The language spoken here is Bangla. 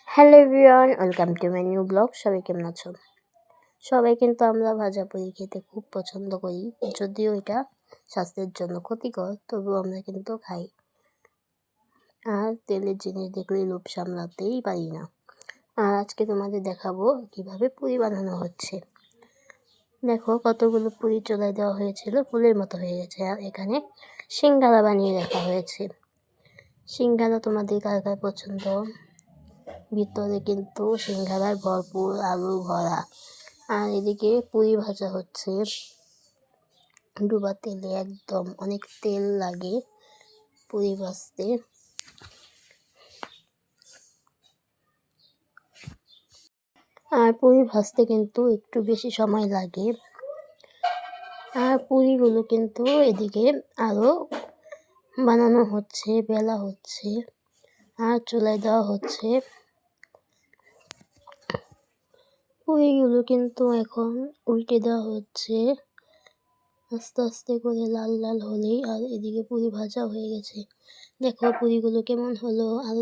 Hello everyone, welcome to my new blog. সবাই কেমন আছো? সবাই কিন্তু আমরা ভাজা পুরি খেতে খুব পছন্দ করি, যদিও এটা স্বাস্থ্যের জন্য ক্ষতিকর, তবুও আমরা কিন্তু খাই। আর তেলের জিনিস দেখলেই লোভ সামলাতেই পারি না। আর আজকে তোমাদের দেখাবো কিভাবে পুরি বানানো হচ্ছে। দেখো, কতগুলো পুরি চুলায় দেওয়া হয়েছিল, ফুলের মতো হয়ে গেছে। আর এখানে সিঙ্গারা বানিয়ে রাখা হয়েছে। সিঙ্গারা তোমাদের কার কার পছন্দ? ভিতরে কিন্তু সিঙ্গারার ভরপুর আলু ভরা। আর এদিকে পুরি ভাজা হচ্ছে ডুবা তেলে, একদম অনেক তেল লাগে পুরি ভাজতে। আর পুরি ভাজতে কিন্তু একটু বেশি সময় লাগে। আর পুরিগুলো কিন্তু এদিকে আরও বানানো হচ্ছে, বেলা হচ্ছে, আর চুলায় দেওয়া হচ্ছে। পুরিগুলো কিন্তু এখন উল্টে দেওয়া হচ্ছে আস্তে আস্তে করে, লাল লাল হলেই। আর এদিকে পুরি ভাজা হয়ে গেছে। দেখো পুরিগুলো কেমন হলো। আরও